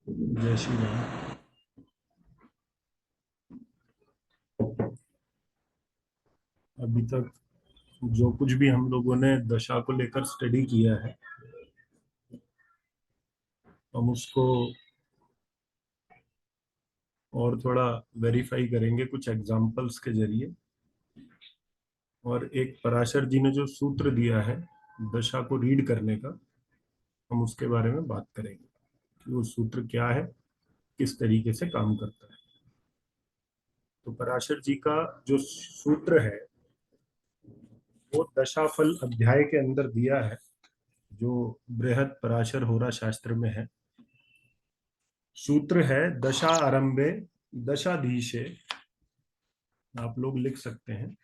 जय श्री राम। अभी तक जो कुछ भी हम लोगों ने दशा को लेकर स्टडी किया है, हम उसको और थोड़ा वेरीफाई करेंगे कुछ एग्जाम्पल्स के जरिए। और एक पराशर जी ने जो सूत्र दिया है दशा को रीड करने का, हम उसके बारे में बात करेंगे कि वो सूत्र क्या है, किस तरीके से काम करता है। तो पराशर जी का जो सूत्र है वो दशाफल अध्याय के अंदर दिया है, जो बृहद पराशर होरा शास्त्र में है। सूत्र है दशा आरंभे दशाधीशे। आप लोग लिख सकते हैं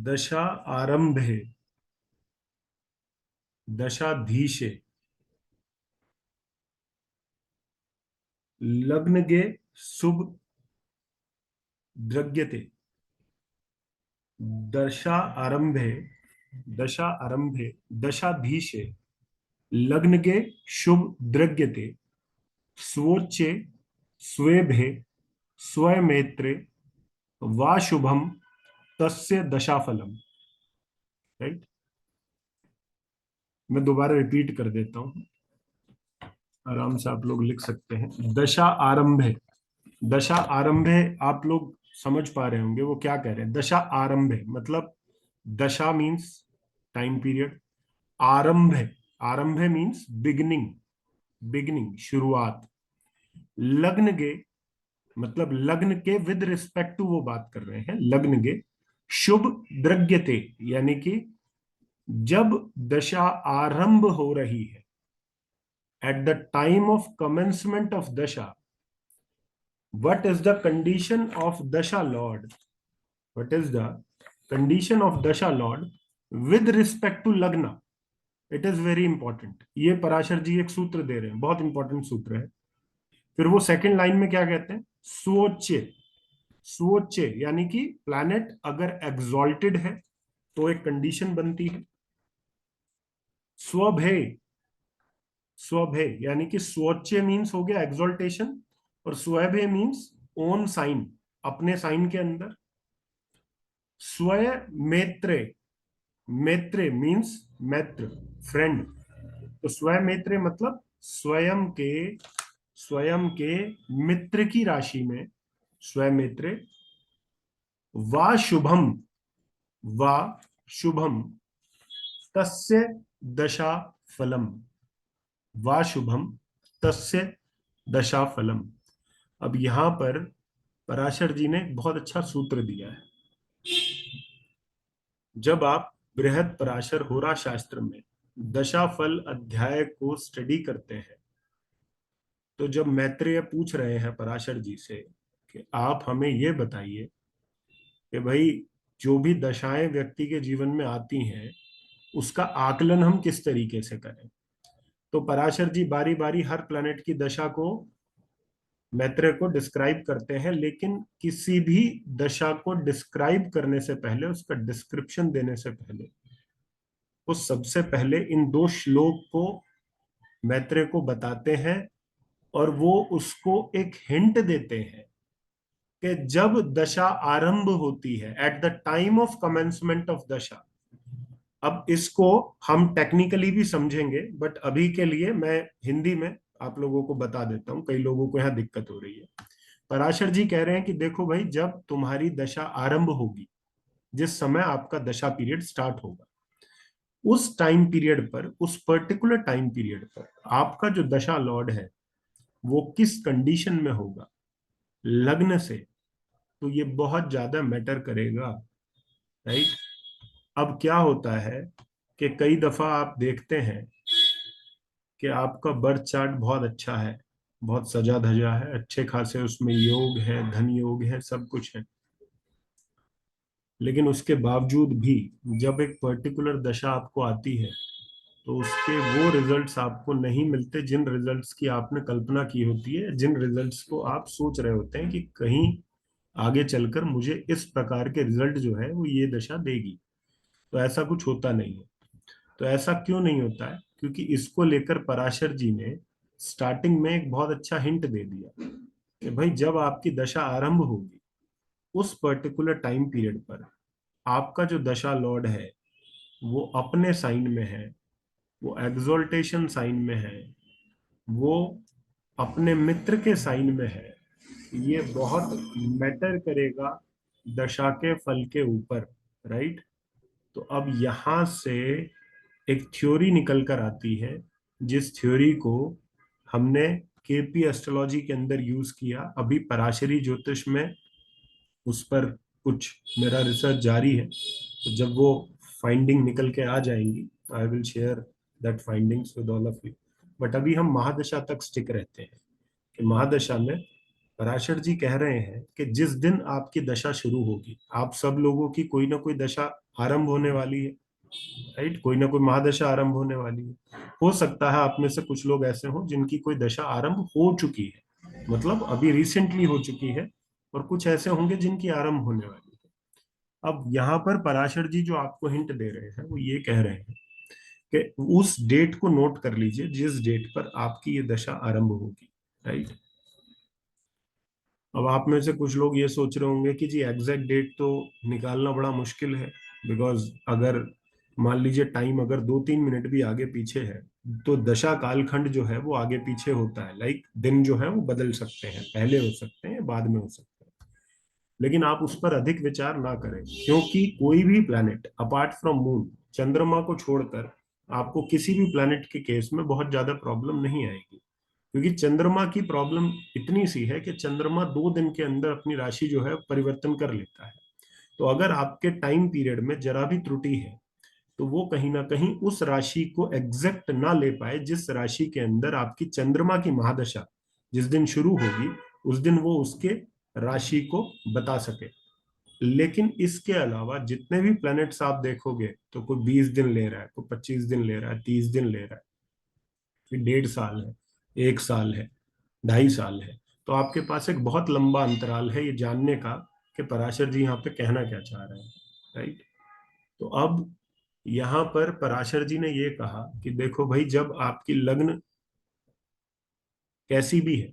दशा आरंभे दशाधीशे लग्नगे शुभ द्रग्यते। दशा आरंभे दशा आरंभे दशाधीशे लग्नगे शुभ द्रग्यते स्वोच्चे स्वेभे स्वयमेत्रे वा शुभम तस्य दशाफलम। राइट। मैं दोबारा रिपीट कर देता हूं, आराम से आप लोग लिख सकते हैं। दशा आरंभे, दशा आरंभे आप लोग समझ पा रहे होंगे वो क्या कह रहे हैं। दशा आरंभे मतलब दशा मीन्स टाइम पीरियड, आरंभे आरंभे मीन्स बिगिनिंग, बिगिनिंग शुरुआत। लग्न के मतलब लग्न के विद रिस्पेक्ट टू वो बात कर रहे हैं। लग्न के शुभ द्रग्यते यानी कि जब दशा आरंभ हो रही है, at the time of commencement of दशा, what is the condition of dasha lord, what is the condition of dasha lord with respect to lagna, it is very important। ये पराशर जी एक सूत्र दे रहे हैं, बहुत इंपॉर्टेंट सूत्र है। फिर वो सेकंड लाइन में क्या कहते हैं, स्वोच्चे, स्वोच्चे यानी कि प्लैनेट अगर एग्जॉल्टेड है तो एक कंडीशन बनती है। स्वभे, स्वभे यानी कि स्वोच्चे मीन्स हो गया एग्जॉल्टेशन, और स्वभे मीन्स ओन साइन, अपने साइन के अंदर। स्वय मेत्रे, मेत्रे मीन्स मैत्र, फ्रेंड। तो स्वय मेत्रे मतलब स्वयं के, स्वयं के मित्र की राशि में स्वय मित्र। वा शुभम, वा शुभम तस्य दशा फलम, वा शुभम तस्य दशा फलम। अब यहां पर पराशर जी ने बहुत अच्छा सूत्र दिया है। जब आप बृहद पराशर होरा शास्त्र में दशाफल अध्याय को स्टडी करते हैं, तो जब मैत्रेय पूछ रहे हैं पराशर जी से कि आप हमें ये बताइए कि भाई जो भी दशाएं व्यक्ति के जीवन में आती हैं उसका आकलन हम किस तरीके से करें, तो पराशर जी बारी बारी हर प्लैनेट की दशा को मैत्रेय को डिस्क्राइब करते हैं। लेकिन किसी भी दशा को डिस्क्राइब करने से पहले, उसका डिस्क्रिप्शन देने से पहले, वो सबसे पहले इन दो श्लोक को मैत्रेय को बताते हैं, और वो उसको एक हिंट देते हैं कि जब दशा आरंभ होती है, at the time of commencement of दशा। अब इसको हम टेक्निकली भी समझेंगे, बट अभी के लिए मैं हिंदी में आप लोगों को बता देता हूं, कई लोगों को यहाँ दिक्कत हो रही है। पराशर जी कह रहे हैं कि देखो भाई, जब तुम्हारी दशा आरंभ होगी, जिस समय आपका दशा पीरियड स्टार्ट होगा, उस टाइम पीरियड पर, उस पर्टिकुलर टाइम पीरियड पर आपका जो दशा लॉर्ड है वो किस कंडीशन में होगा लग्न से, तो ये बहुत ज्यादा मैटर करेगा। राइट। अब क्या होता है कि कई दफा आप देखते हैं कि आपका बर्थ चार्ट बहुत अच्छा है, बहुत सजा धजा है, अच्छे खासे उसमें योग है, धन योग है, सब कुछ है। लेकिन उसके बावजूद भी जब एक पर्टिकुलर दशा आपको आती है तो उसके वो रिजल्ट्स आपको नहीं मिलते जिन रिजल्ट्स की आपने कल्पना की होती है, जिन रिजल्ट्स को आप सोच रहे होते हैं कि कहीं आगे चलकर मुझे इस प्रकार के रिजल्ट जो है वो ये दशा देगी। तो ऐसा कुछ होता नहीं है। तो ऐसा क्यों नहीं होता है? क्योंकि इसको लेकर पराशर जी ने स्टार्टिंग में एक बहुत अच्छा हिंट दे दिया कि भाई जब आपकी दशा आरंभ होगी उस पर्टिकुलर टाइम पीरियड पर आपका जो दशा लॉर्ड है वो अपने साइन में है, वो एक्सोल्टेशन साइन में है, वो अपने मित्र के साइन में है। ये बहुत मैटर करेगा दशा के फल के ऊपर, राइट? तो अब यहां से एक थ्योरी निकल कर आती है, जिस थ्योरी को हमने केपी एस्ट्रोलॉजी के अंदर यूज किया। अभी पराशरी ज्योतिष में उस पर कुछ मेरा रिसर्च जारी है, तो जब वो फाइंडिंग निकल के आ जाएंगी I will share that findings with all of you. But अभी हम महादशा तक स्टिक रहते हैं कि महादशा में पराशर जी कह रहे हैं कि जिस दिन आपकी दशा शुरू होगी, आप सब लोगों की कोई ना कोई दशा आरंभ होने वाली है, राइट? कोई ना कोई महादशा आरंभ होने वाली है। हो सकता है आप में से कुछ लोग ऐसे हों जिनकी कोई दशा आरंभ हो चुकी है, मतलब अभी रिसेंटली हो चुकी है, और कुछ ऐसे होंगे जिनकी आरंभ होने वाली है। अब यहाँ पर पराशर जी जो आपको हिंट दे रहे हैं वो ये कह रहे हैं कि उस डेट को नोट कर लीजिए जिस डेट पर आपकी ये दशा आरंभ होगी, राइट? अब आप में से कुछ लोग ये सोच रहे होंगे कि जी एग्जैक्ट डेट तो निकालना बड़ा मुश्किल है, बिकॉज अगर मान लीजिए टाइम अगर 2-3 मिनट भी आगे पीछे है तो दशा कालखंड जो है वो आगे पीछे होता है, लाइक दिन जो है वो बदल सकते हैं, पहले हो सकते हैं, बाद में हो सकते हैं। लेकिन आप उस पर अधिक विचार ना करें, क्योंकि कोई भी प्लैनेट अपार्ट फ्रॉम मून, चंद्रमा को छोड़कर आपको किसी भी प्लैनेट के केस में बहुत ज्यादा प्रॉब्लम नहीं आएगी। क्योंकि चंद्रमा की प्रॉब्लम इतनी सी है कि चंद्रमा 2 दिन के अंदर अपनी राशि जो है परिवर्तन कर लेता है। तो अगर आपके टाइम पीरियड में जरा भी त्रुटि है तो वो कहीं ना कहीं उस राशि को एग्जैक्ट ना ले पाए जिस राशि के अंदर आपकी चंद्रमा की महादशा जिस दिन शुरू होगी उस दिन वो उसके राशि को बता सके। लेकिन इसके अलावा जितने भी प्लैनेट्स आप देखोगे तो कोई 20 दिन ले रहा है, कोई 25 दिन ले रहा है, 30 दिन ले रहा है, फिर 1.5 साल है, 1 साल है, 2.5 साल है। तो आपके पास एक बहुत लंबा अंतराल है ये जानने का कि पराशर जी यहाँ पे कहना क्या चाह रहे हैं, राइट? तो अब यहाँ पर पराशर जी ने ये कहा कि देखो भाई जब आपकी लग्न कैसी भी है,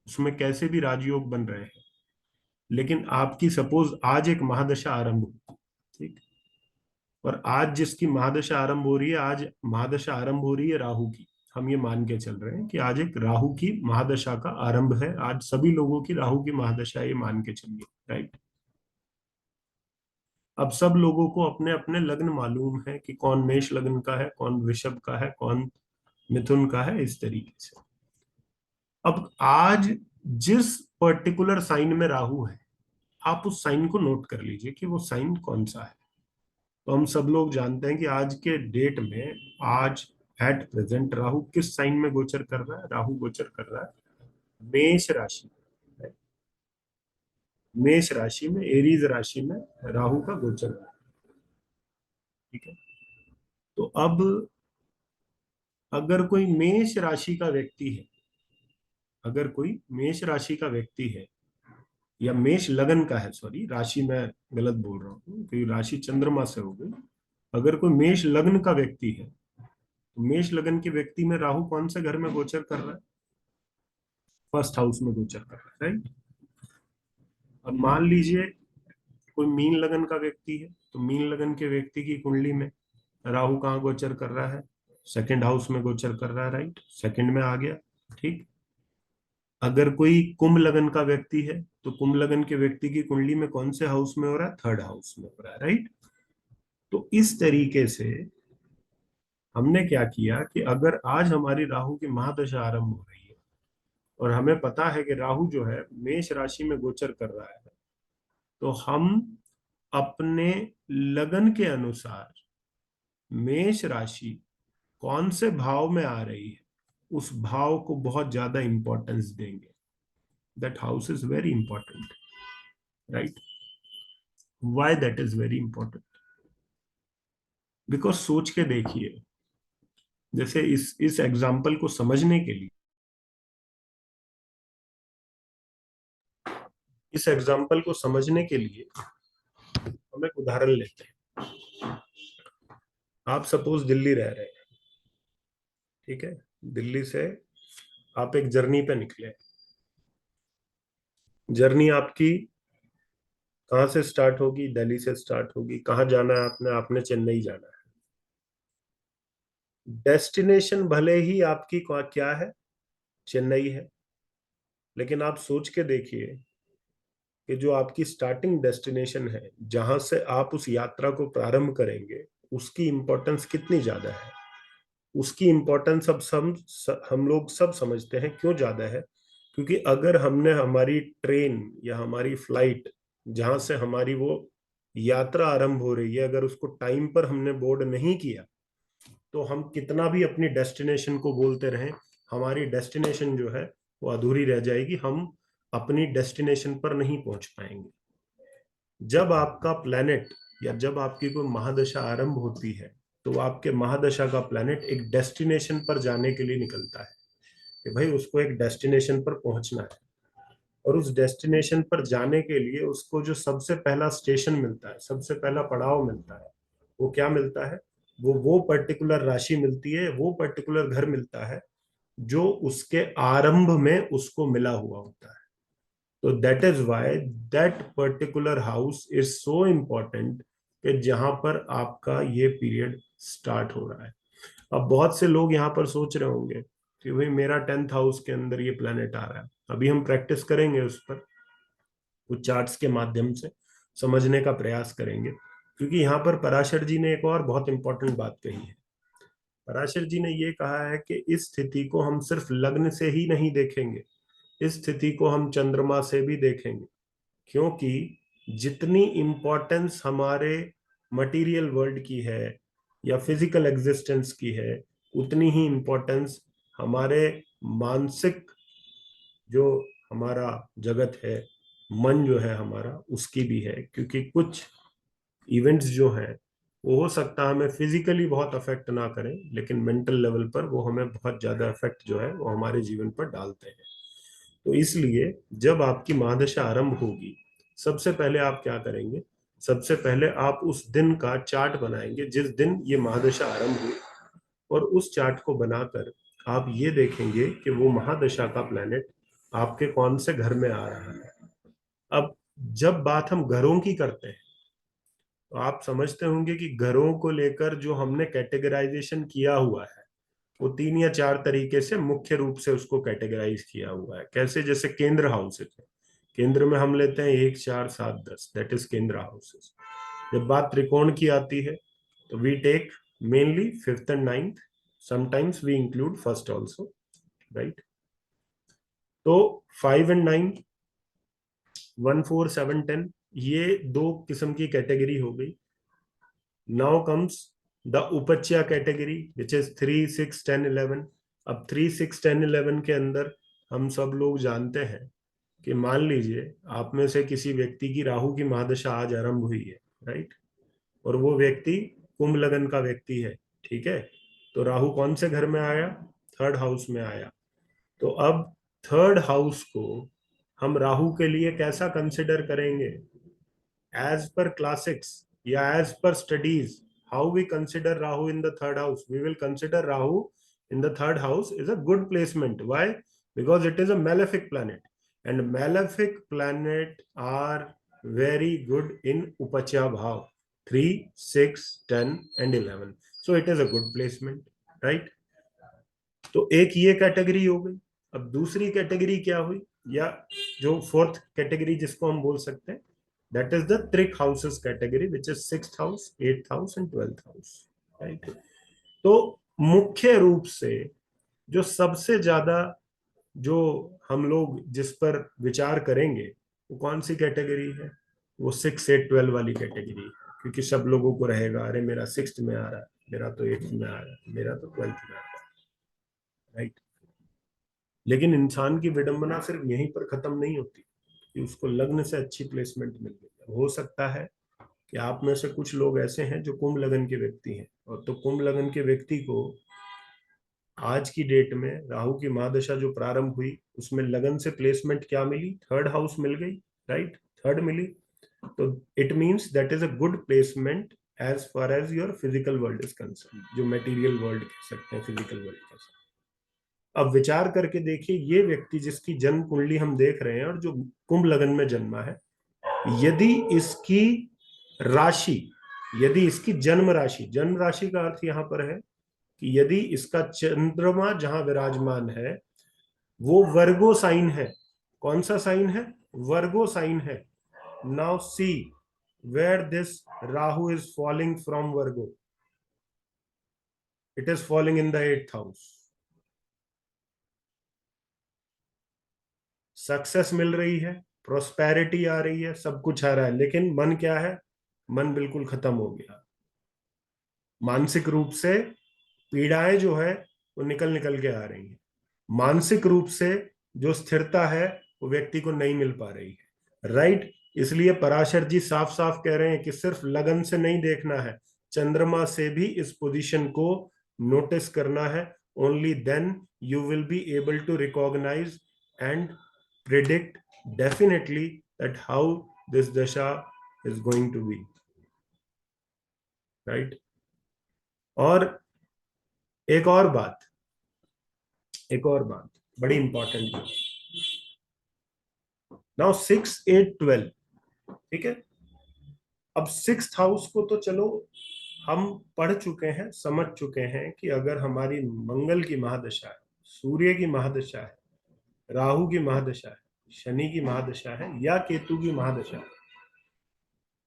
उसमें कैसे भी राजयोग बन रहे हैं, लेकिन आपकी सपोज आज एक महादशा आरंभ हुई, ठीक? और आज जिसकी महादशा आरंभ हो रही है, आज महादशा आरंभ हो रही है राहु की। हम ये मान के चल रहे हैं कि आज एक राहु की महादशा का आरंभ है, आज सभी लोगों की राहु की महादशा, ये मान के चलिए, राइट? अब सब लोगों को अपने अपने लग्न मालूम है कि कौन मेष लग्न का है, कौन वृषभ का है, कौन मिथुन का है, इस तरीके से। अब आज जिस पर्टिकुलर साइन में राहु है, आप उस साइन को नोट कर लीजिए कि वो साइन कौन सा है। तो हम सब लोग जानते हैं कि आज के डेट में, आज एट प्रेजेंट राहु किस साइन में गोचर कर रहा है? राहु गोचर कर रहा है मेष राशि में। मेष राशि में, एरीज राशि में राहु का गोचर है, ठीक है? तो अब अगर कोई मेष राशि का व्यक्ति है, अगर कोई मेष राशि का व्यक्ति है या मेष लगन का है, सॉरी राशि मैं गलत बोल रहा हूँ क्योंकि राशि चंद्रमा से हो गई। अगर कोई मेष लग्न का व्यक्ति है तो मेष लगन के व्यक्ति में राहु कौन से घर में गोचर कर रहा है? फर्स्ट हाउस में गोचर कर रहा है, राइट? अब मान लीजिए कोई मीन लगन का व्यक्ति है, तो मीन लगन के व्यक्ति की कुंडली में राहु कहाँ गोचर कर रहा है? सेकंड हाउस में गोचर कर रहा है, राइट? सेकंड में आ गया, ठीक। अगर कोई कुंभ लगन का व्यक्ति है तो कुंभ लगन के व्यक्ति की कुंडली में कौन से हाउस में हो रहा है? थर्ड हाउस में हो रहा है, राइट? तो इस तरीके से हमने क्या किया कि अगर आज हमारी राहु की महादशा आरंभ हो रही है और हमें पता है कि राहु जो है मेष राशि में गोचर कर रहा है, तो हम अपने लगन के अनुसार मेष राशि कौन से भाव में आ रही है उस भाव को बहुत ज्यादा इंपॉर्टेंस देंगे। That house is very important, right? Why that is very important? Because सोच के देखिए, जैसे इस एग्जाम्पल को समझने के लिए, इस एग्जाम्पल को समझने के लिए हम एक उदाहरण लेते हैं। आप सपोज दिल्ली रह रहे हैं, ठीक है, दिल्ली से आप एक जर्नी पे निकले। जर्नी आपकी कहाँ से स्टार्ट होगी? दिल्ली से स्टार्ट होगी। कहाँ जाना है आपने? आपने चेन्नई जाना है। डेस्टिनेशन भले ही आपकी क्या है, चेन्नई है, लेकिन आप सोच के देखिए कि जो आपकी स्टार्टिंग डेस्टिनेशन है, जहां से आप उस यात्रा को प्रारंभ करेंगे, उसकी इंपॉर्टेंस कितनी ज्यादा है। उसकी इंपॉर्टेंस अब हम लोग सब समझते हैं क्यों ज्यादा है। क्योंकि अगर हमने हमारी ट्रेन या हमारी फ्लाइट, जहां से हमारी वो यात्रा आरंभ हो रही है, अगर उसको टाइम पर हमने बोर्ड नहीं किया, तो हम कितना भी अपनी डेस्टिनेशन को बोलते रहें, हमारी डेस्टिनेशन जो है वो अधूरी रह जाएगी। हम अपनी डेस्टिनेशन पर नहीं पहुंच पाएंगे। जब आपका प्लेनेट या जब आपकी कोई महादशा आरंभ होती है, तो आपके महादशा का प्लेनेट एक डेस्टिनेशन पर जाने के लिए निकलता है कि भाई उसको एक डेस्टिनेशन पर पहुंचना है। और उस डेस्टिनेशन पर जाने के लिए उसको जो सबसे पहला स्टेशन मिलता है, सबसे पहला पड़ाव मिलता है, वो क्या मिलता है? वो पर्टिकुलर राशि मिलती है, वो पर्टिकुलर घर मिलता है जो उसके आरंभ में उसको मिला हुआ होता है। तो that is why that particular house is so important, कि जहां पर आपका ये पीरियड स्टार्ट हो रहा है। अब बहुत से लोग यहाँ पर सोच रहे होंगे कि भाई मेरा 10th हाउस के अंदर ये प्लेनेट आ रहा है। अभी हम प्रैक्टिस करेंगे उस पर, कुछ चार्ट्स के माध्यम से समझने का प्रयास करेंगे। क्योंकि यहाँ पर पराशर जी ने एक और बहुत इंपॉर्टेंट बात कही है। पराशर जी ने ये कहा है कि इस स्थिति को हम सिर्फ लग्न से ही नहीं देखेंगे, इस स्थिति को हम चंद्रमा से भी देखेंगे। क्योंकि जितनी इम्पोर्टेंस हमारे मटेरियल वर्ल्ड की है या फिजिकल एग्जिस्टेंस की है, उतनी ही इम्पोर्टेंस हमारे मानसिक, जो हमारा जगत है, मन जो है हमारा, उसकी भी है। क्योंकि कुछ इवेंट्स जो हैं, वो हो सकता है हमें फिजिकली बहुत अफेक्ट ना करें, लेकिन मेंटल लेवल पर वो हमें बहुत ज्यादा इफेक्ट जो है वो हमारे जीवन पर डालते हैं। तो इसलिए जब आपकी महादशा आरंभ होगी, सबसे पहले आप क्या करेंगे? सबसे पहले आप उस दिन का चार्ट बनाएंगे जिस दिन ये महादशा आरंभ हुई, और उस चार्ट को बनाकर आप ये देखेंगे कि वो महादशा का प्लेनेट आपके कौन से घर में आ रहा है। अब जब बात हम घरों की करते हैं, तो आप समझते होंगे कि घरों को लेकर जो हमने कैटेगराइजेशन किया हुआ है, वो 3 या 4 तरीके से मुख्य रूप से उसको कैटेगराइज किया हुआ है। कैसे? जैसे केंद्र हाउसेस है, केंद्र में हम लेते हैं 1, 4, 7, 10, दैट इज केंद्र हाउसेस। जब बात त्रिकोण की आती है, तो we take mainly 5th and 9th, sometimes we include first also, right? तो 5 and 9, 1, 4, 7, 10, ये दो किस्म की कैटेगरी हो गई। Now comes the upachaya category which is 3, 6, 10, 11। अब 3, 6, 10, 11 के अंदर हम सब लोग जानते हैं कि मान लीजिए आप में से किसी व्यक्ति की राहु की महादशा आज आरंभ हुई है, राइट? और वो व्यक्ति कुंभ लगन का व्यक्ति है, ठीक है? तो राहु कौन से घर में आया? 3rd हाउस में आया। तो अब 3rd हाउस को हम राहु के लिए कैसा कंसिडर करेंगे? as per classics या as per studies, how we consider Rahu in the 3rd house? We will consider Rahu in the 3rd house is a good placement. Why? Because it is a malefic planet, and malefic planet are very good in Upacha Bhav 3, 6, 10 and 11. So it is a good placement, right? तो एक ये category हो गई। अब दूसरी category क्या हुई, या जो फोर्थ कैटेगरी जिसको हम बोल सकते हैं, दैट इज द त्रिक houses category which is 6th house, 8th house and 12th house, right? तो मुख्य रूप से जो सबसे ज्यादा जो हम लोग जिस पर विचार करेंगे, वो कौन सी कैटेगरी है? वो 6, 8, 12 वाली कैटेगरी है। क्योंकि सब लोगों को रहेगा, अरे मेरा 6th में आ रहा है, मेरा तो 8th में आ रहा है, मेरा तो 12th में आ रहा है, राइट? लेकिन इंसान की विडंबना सिर्फ यहीं पर खत्म नहीं होती कि उसको लग्न से अच्छी प्लेसमेंट मिल गई। हो सकता है कि आप में से कुछ लोग ऐसे हैं जो कुंभ लगन के व्यक्ति हैं, और तो कुंभ लगन के व्यक्ति को आज की डेट में राहु की महादशा जो प्रारंभ हुई, उसमें लगन से प्लेसमेंट क्या मिली? 3rd हाउस मिल गई, राइट? 3rd मिली। तो it means that is a good placement as far as your physical world is concern, जो मेटीरियल वर्ल्ड कह सकते हैं, फिजिकल वर्ल्ड कह सकते हैं। अब विचार करके देखिए, ये व्यक्ति जिसकी जन्म कुंडली हम देख रहे हैं और जो कुंभ लगन में जन्मा है, यदि इसकी राशि, यदि इसकी जन्म राशि का अर्थ यहां पर है कि यदि इसका चंद्रमा जहां विराजमान है वो वर्गो साइन है। कौन सा साइन है? वर्गो साइन है। Now see where this Rahu is falling from Virgo, it is falling in the 8th house. Success मिल रही है, प्रोस्पेरिटी आ रही है, सब कुछ आ रहा है, लेकिन मन क्या है? मन बिल्कुल खत्म हो गया। मानसिक रूप से पीड़ाएं जो है वो निकल निकल के आ रही हैं। मानसिक रूप से जो स्थिरता है वो व्यक्ति को नहीं मिल पा रही है, राइट। इसलिए पराशर जी साफ साफ कह रहे हैं कि सिर्फ लगन से नहीं देखना है, चंद्रमा से भी इस पोजीशन को नोटिस करना है। Only then you will be able to recognize and predict definitely that how this dasha is going to be, right. और एक और बात, एक और बात बड़ी इंपॉर्टेंट है। नाउ 6, 8, 12, ठीक है। अब 6th हाउस को तो चलो हम पढ़ चुके हैं, समझ चुके हैं कि अगर हमारी मंगल की महादशा है, सूर्य की महादशा है, राहु की महादशा है, शनि की महादशा है या केतु की महादशा है,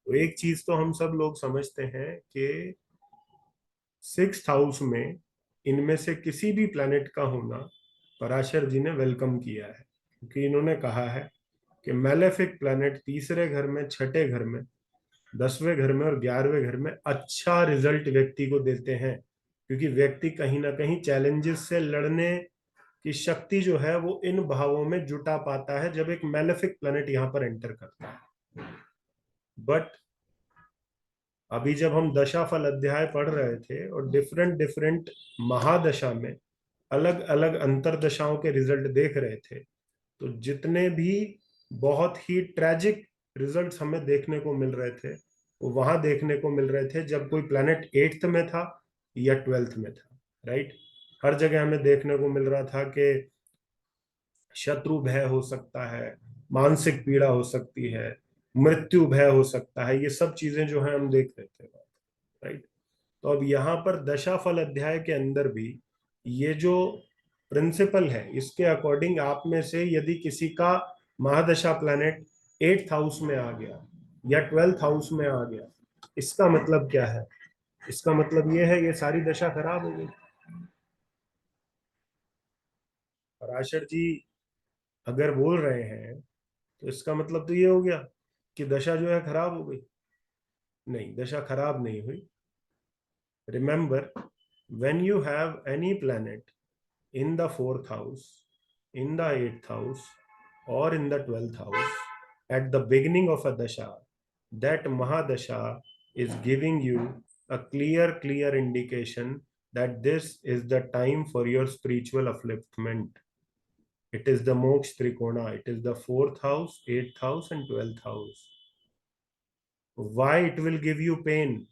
तो एक चीज तो हम सब लोग समझते हैं कि 6th हाउस में इनमें से किसी भी प्लैनेट का होना पराशर जी ने वेलकम किया है, क्योंकि इन्होंने कहा है कि मैलेफिक प्लैनेट तीसरे घर में, छठे घर में, 10वें घर में और 11वें घर में अच्छा रिजल्ट व्यक्ति को देते हैं, क्योंकि व्यक्ति कहीं ना कहीं चैलेंजेस से लड़ने की शक्ति जो है वो इन भावों में जुटा पाता है जब एक मैलेफिक प्लैनेट यहां पर एंटर करता है। बट अभी जब हम दशाफल अध्याय पढ़ रहे थे और डिफरेंट डिफरेंट महादशा में अलग अलग अंतरदशाओं के रिजल्ट देख रहे थे, तो जितने भी बहुत ही ट्रेजिक रिजल्ट्स हमें देखने को मिल रहे थे वो वहां देखने को मिल रहे थे जब कोई प्लैनेट 8th में था या 12th में था, राइट। हर जगह हमें देखने को मिल रहा था कि शत्रु भय हो सकता है, मानसिक पीड़ा हो सकती है, मृत्यु भय हो सकता है, ये सब चीजें जो है हम देख रहे थे, राइट। तो अब यहाँ पर दशाफल अध्याय के अंदर भी ये जो प्रिंसिपल है, इसके अकॉर्डिंग आप में से यदि किसी का महादशा प्लैनेट 8th हाउस में आ गया या 12th हाउस में आ गया, इसका मतलब क्या है? इसका मतलब ये है ये सारी दशा खराब हो गई। पराशर जी अगर बोल रहे हैं तो इसका मतलब तो ये हो गया कि दशा जो है खराब हो गई। नहीं, दशा खराब नहीं हुई। Remember, when you have any planet in the 4th house, in the 8th house, or in the 12th house, at the beginning of a dasha, that Mahadasha is giving you a clear indication that this is the time for your spiritual upliftment. It is the Moksha Trikona, it is the 4th house, 8th house, and 12th house. Why it will give you pain?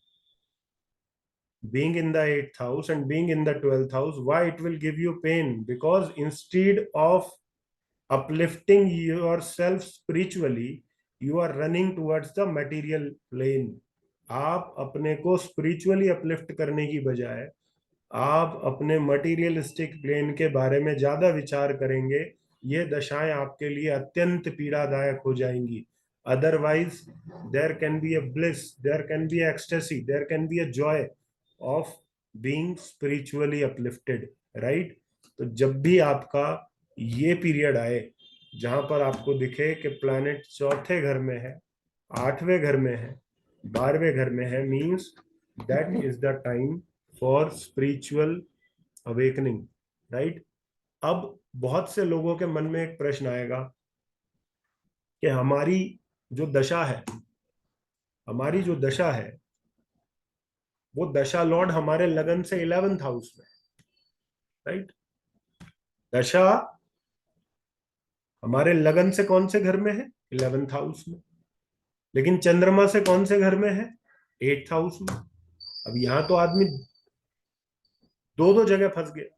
Being in the 8th house and being in the 12th house, why it will give you pain? Because instead of uplifting yourself spiritually, you are running towards the material plane. आप अपने को spiritually uplift करने की बजाय आप अपने materialistic plane के बारे में ज्यादा विचार करेंगे, ये दशाएं आपके लिए अत्यंत पीड़ादायक हो जाएंगी। Otherwise there can be a bliss, there can be ecstasy, there can be a joy of being spiritually uplifted, right. तो जब भी आपका ये पीरियड आए जहां पर आपको दिखे कि प्लैनेट चौथे घर में है, 8वें घर में है, 12वें घर में है, means that is the time for spiritual awakening, right. अब बहुत से लोगों के मन में एक प्रश्न आएगा कि हमारी जो दशा है, हमारी जो दशा है वो दशा लॉर्ड हमारे लगन से 11th हाउस में, राइट। दशा हमारे लगन से कौन से घर में है? 11th हाउस में। लेकिन चंद्रमा से कौन से घर में है? 8th हाउस में। अब यहां तो आदमी दो दो जगह फंस गया।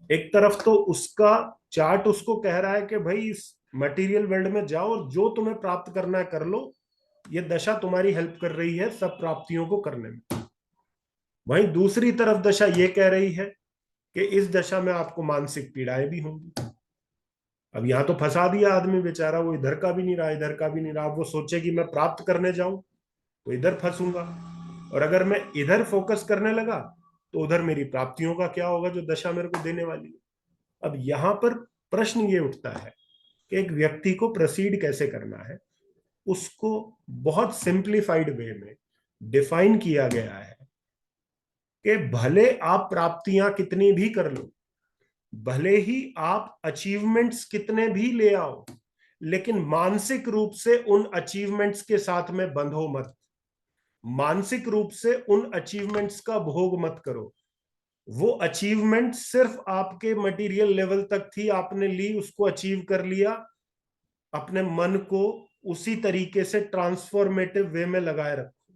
एक तरफ तो उसका चार्ट उसको कह रहा है कि भाई इस मटेरियल वर्ल्ड में जाओ और जो तुम्हें प्राप्त करना है कर लो, ये दशा तुम्हारी हेल्प कर रही है सब प्राप्तियों को करने में। वहीं दूसरी तरफ दशा ये कह रही है कि इस दशा में आपको मानसिक पीड़ाएं भी होंगी। अब यहां तो फंसा दिया आदमी बेचारा, वो इधर का भी नहीं रहा इधर का भी नहीं रहा। वो सोचे कि मैं प्राप्त करने जाऊं तो इधर फंसूंगा, और अगर मैं इधर फोकस करने लगा तो उधर मेरी प्राप्तियों का क्या होगा जो दशा मेरे को देने वाली है। अब यहां पर प्रश्न ये उठता है कि एक व्यक्ति को प्रोसीड कैसे करना है। उसको बहुत सिंप्लीफाइड वे में डिफाइन किया गया है कि भले आप प्राप्तियां कितनी भी कर लो, भले ही आप अचीवमेंट्स कितने भी ले आओ, लेकिन मानसिक रूप से उन अचीवमेंट्स के साथ में बंधो मत। मानसिक रूप से उन अचीवमेंट्स का भोग मत करो। वो अचीवमेंट सिर्फ आपके मटेरियल लेवल तक थी, आपने ली, उसको अचीव कर लिया। अपने मन को उसी तरीके से ट्रांसफॉर्मेटिव वे में लगाए रखो।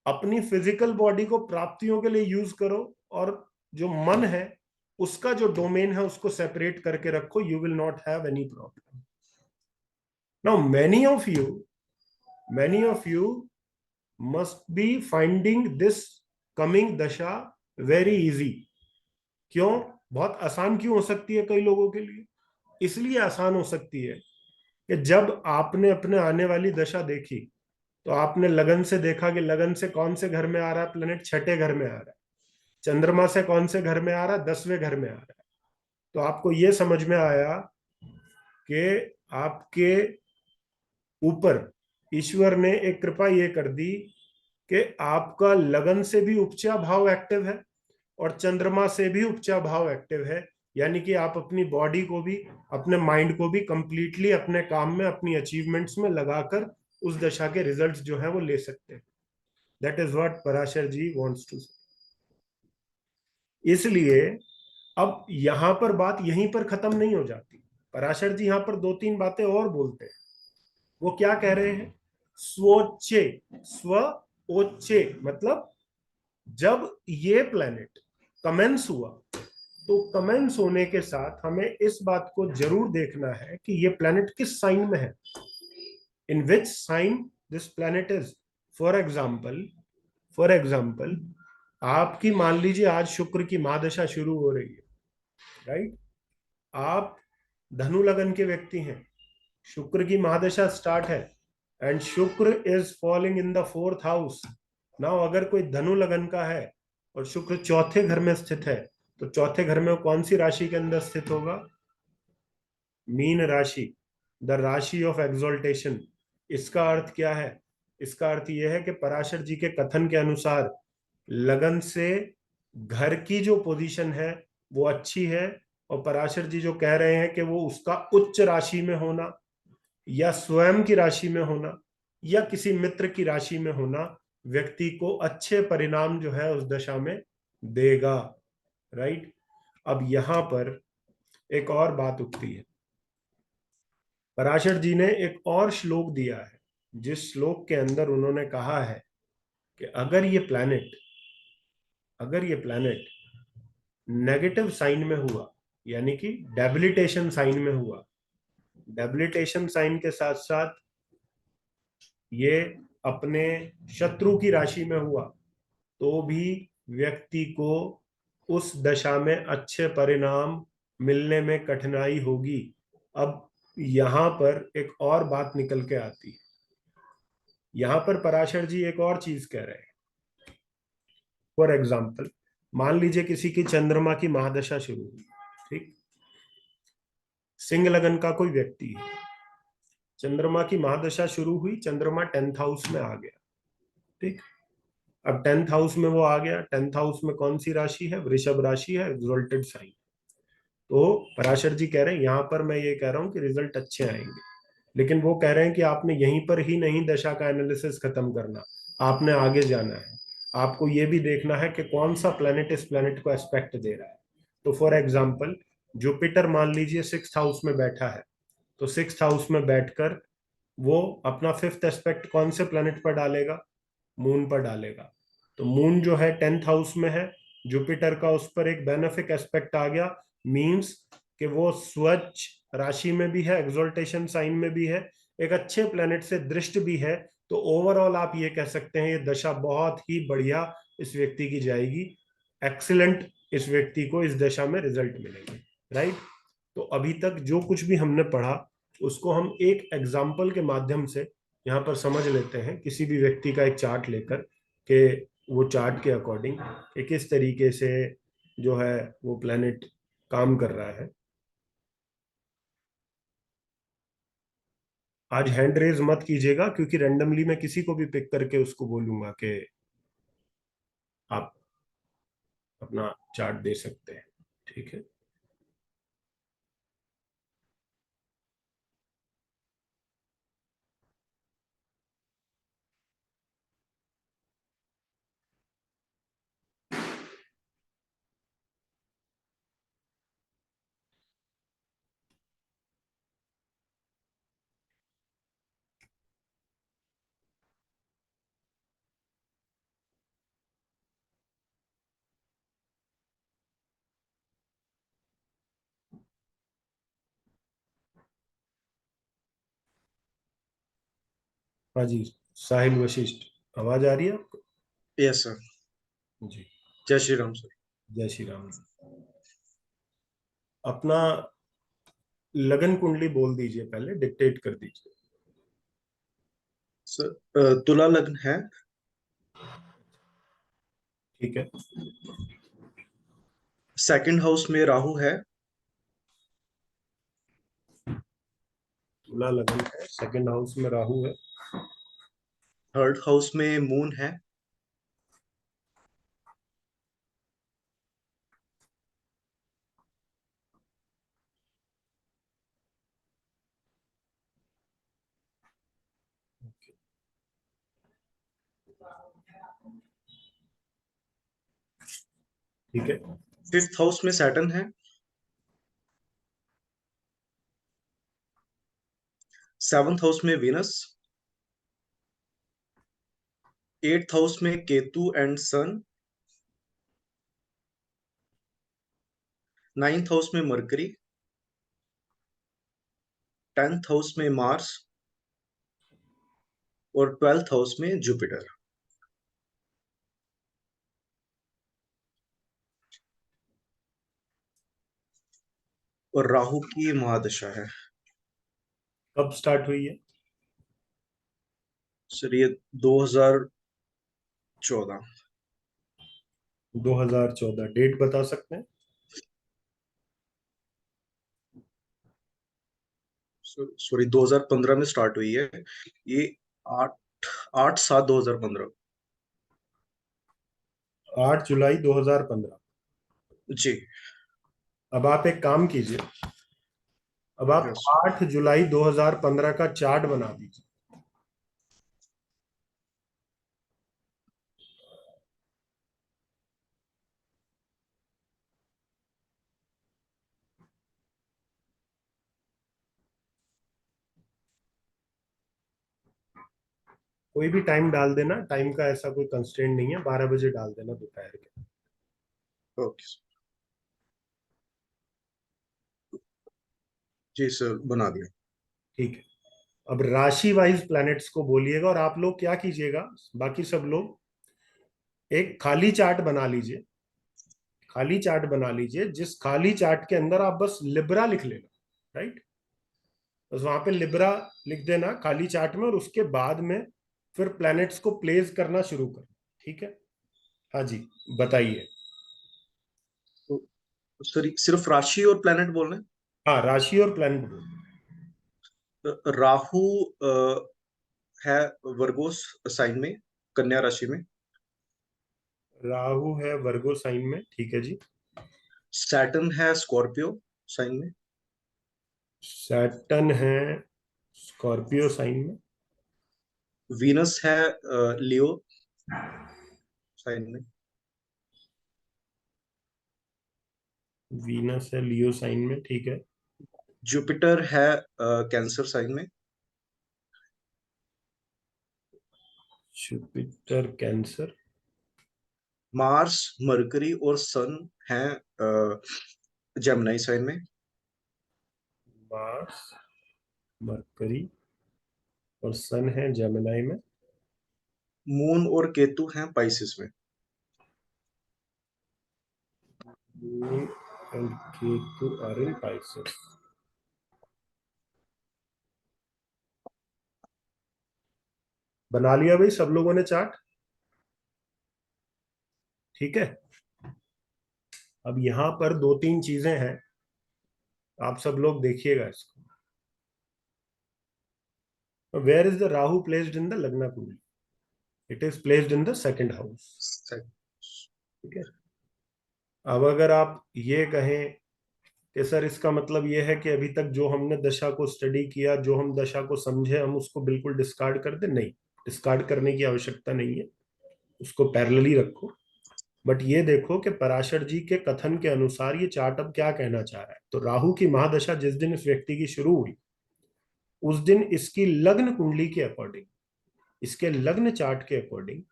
अपनी फिजिकल बॉडी को प्राप्तियों के लिए यूज करो, और जो मन है उसका जो डोमेन है उसको सेपरेट करके रखो। You will not have any problem. Now many of you must be finding this coming दशा very easy। क्यों? बहुत आसान क्यों हो सकती है कई लोगों के लिए? इसलिए आसान हो सकती है कि जब आपने अपने आने वाली दशा देखी तो आपने लगन से देखा कि लगन से कौन से घर में आ रहा है प्लेनेट, छठे घर में आ रहा है। चंद्रमा से कौन से घर में आ रहा है, 10वें घर में आ रहा है। तो आपको यह समझ में आया कि आपके ऊपर ईश्वर ने एक कृपा ये कर दी कि आपका लगन से भी उपचा भाव एक्टिव है और चंद्रमा से भी उपचा भाव एक्टिव है। यानी कि आप अपनी बॉडी को भी, अपने माइंड को भी कंप्लीटली अपने काम में, अपनी अचीवमेंट्स में लगाकर उस दशा के रिजल्ट्स जो है वो ले सकते हैं। That is what Parashar ji wants to say. इसलिए अब यहां पर बात यहीं पर खत्म नहीं हो जाती। पराशर जी यहां पर दो तीन बातें और बोलते हैं। वो क्या कह रहे हैं? स्वोच्चे, स्व ओच्चे, मतलब जब ये प्लेनेट कमेंस हुआ तो कमेंस होने के साथ हमें इस बात को जरूर देखना है कि ये प्लेनेट किस साइन में है, in which sign this planet is. For example आपकी मान लीजिए आज शुक्र की महादशा शुरू हो रही है, राइट? आप धनु लगन के व्यक्ति हैं, शुक्र की महादशा स्टार्ट है, एंड शुक्र is falling in the 4th house. Now अगर कोई धनु लगन का है और शुक्र चौथे घर में स्थित है, तो चौथे घर में वो कौन सी राशि के अंदर स्थित होगा? मीन राशि, द राशि ऑफ एक्सोल्टेशन। इसका अर्थ क्या है? इसका अर्थ यह है कि पराशर जी के कथन के अनुसार लगन से घर की जो पोजीशन है वो अच्छी है, और पराशर जी जो कह रहे हैं कि वो उसका उच्च राशि में होना या स्वयं की राशि में होना या किसी मित्र की राशि में होना व्यक्ति को अच्छे परिणाम जो है उस दशा में देगा, राइट? अब यहां पर एक और बात उठती है। पराशर जी ने एक और श्लोक दिया है, जिस श्लोक के अंदर उन्होंने कहा है कि अगर ये प्लैनेट नेगेटिव साइन में हुआ, यानी कि डेबिलिटेशन साइन में हुआ, डेबिलिटेशन साइन के साथ साथ ये अपने शत्रु की राशि में हुआ, तो भी व्यक्ति को उस दशा में अच्छे परिणाम मिलने में कठिनाई होगी। अब यहां पर एक और बात निकल के आती है। यहां पर पराशर जी एक और चीज कह रहे हैं। फॉर एग्जाम्पल मान लीजिए किसी की चंद्रमा की महादशा शुरू हुई, ठीक? सिंह लगन का कोई व्यक्ति है, चंद्रमा की महादशा शुरू हुई, चंद्रमा 10th हाउस में आ गया, ठीक? अब 10th हाउस में वो आ गया। 10th हाउस में कौन सी राशि है? वृषभ राशि है, एक्सोल्टेड साइन। तो पराशर जी कह रहे हैं, यहां पर मैं ये कह रहा हूं कि रिजल्ट अच्छे आएंगे, लेकिन वो कह रहे हैं कि आपने यहीं पर ही नहीं दशा का एनालिसिस खत्म करना, आपने आगे जाना है। आपको ये भी देखना है कि कौन सा प्लेनेट इस प्लेनेट को एस्पेक्ट दे रहा है। तो फॉर एग्जाम्पल जुपिटर मान लीजिए 6th हाउस में बैठा है, तो 6th हाउस में बैठकर वो अपना 5th एस्पेक्ट कौन से प्लेनेट पर डालेगा? मून पर डालेगा। तो मून जो है 10th हाउस में है, जुपिटर का उस पर एक बेनेफिक एस्पेक्ट आ गया, मींस कि वो स्वच्छ राशि में भी है, एक्सोल्टेशन साइन में भी है, एक अच्छे प्लेनेट से दृष्ट भी है। तो ओवरऑल आप ये कह सकते हैं ये दशा बहुत ही बढ़िया इस व्यक्ति की जाएगी, एक्सीलेंट इस व्यक्ति को इस दशा में रिजल्ट मिलेंगे, राइट। तो अभी तक जो कुछ भी हमने पढ़ा उसको हम एक एग्जाम्पल के माध्यम से यहाँ पर समझ लेते हैं, किसी भी व्यक्ति का एक चार्ट लेकर के वो चार्ट के अकॉर्डिंग कि किस तरीके से जो है वो प्लेनेट काम कर रहा है। आज हैंड रेज मत कीजिएगा क्योंकि रैंडमली मैं किसी को भी पिक करके उसको बोलूंगा कि आप अपना चार्ट दे सकते हैं, ठीक है। हाँ जी, साहिल वशिष्ठ, आवाज आ रही है आपको? Yes sir. जी। जय श्री राम सर। जय श्री राम। अपना लगन कुंडली बोल दीजिए, पहले डिक्टेट कर दीजिए। सर तुला लग्न है। ठीक है। सेकंड हाउस में राहु है। तुला लगन है, सेकंड हाउस में राहु है। थर्ड हाउस में मून है। ठीक है। फिफ्थ हाउस में सैटर्न है। सेवंथ हाउस में वीनस। एट्थ हाउस में Ketu and sun. Ninth house में मरकरी। टेंथ हाउस में मार्स। और ट्वेल्थ हाउस में जुपिटर। और राहु की महादशा है। कब स्टार्ट हुई है? सर ये 2014। 2014, डेट बता सकते हैं? सॉरी 2015 में स्टार्ट हुई है ये। 8/7/2015। 8 जुलाई 2015। जी। अब आप एक काम कीजिए, अब आप यस। 8 जुलाई 2015 का चार्ट बना दीजिए। कोई भी टाइम डाल देना, टाइम का ऐसा कोई कंस्ट्रेंट नहीं है, 12 बजे डाल देना दोपहर के। ओके। जी सर बना दिया। ठीक है। अब राशि वाइज प्लैनेट्स को बोलिएगा और आप लोग क्या कीजिएगा, बाकी सब लोग एक खाली चार्ट बना लीजिए, खाली चार्ट बना लीजिए, जिस खाली चार्ट के अंदर आप बस लिब्रा लिख लेना, राइट। बस वहां पे लिब्रा लिख देना खाली चार्ट में, और उसके बाद में फिर प्लैनेट्स को प्लेस करना शुरू कर, ठीक है। हाँ जी, बताइए। तो सर सिर्फ राशि और प्लेनेट बोल रहे हाँ, राशि और प्लैनेट बोल। हैं। राहु है वर्गोस साइन में, कन्या राशि में। राहु है वर्गो साइन में, ठीक है जी। सैटर्न है स्कॉर्पियो साइन में। सैटर्न है स्कॉर्पियो साइन में। वीनस है लियो साइन में। वीनस है लियो साइन में, ठीक है। जुपिटर है कैंसर साइन में। Jupiter cancer. मार्स, मरकरी और सन हैं जेमिनी साइन में। मार्स, मरकरी और सन है जेमिनी में। मून और केतु हैं पाइसेस में। Moon and Ketu are in Pisces. बना लिया भाई सब लोगों ने चार्ट? ठीक है। अब यहां पर दो तीन चीजें हैं, आप सब लोग देखिएगा इसको। Where is the Rahu placed in the lagna kundli? It is placed in the second house. ठीक है। अब अगर आप ये कहें कि सर इसका मतलब ये है कि अभी तक जो हमने दशा को स्टडी किया, जो हम दशा को समझे, हम उसको बिल्कुल डिस्कार्ड कर दें? नहीं, डिस्कार्ड करने की आवश्यकता नहीं है, उसको पैरेलली रखो। बट ये देखो कि पराशर जी के कथन के अनुसार ये चार्ट अब क्या कहना चाह रहा है। तो राहु की महादशा जिस दिन इस व्यक्ति की शुरू हुई, उस दिन इसकी लग्न कुंडली के अकॉर्डिंग, इसके लग्न चार्ट के अकॉर्डिंग,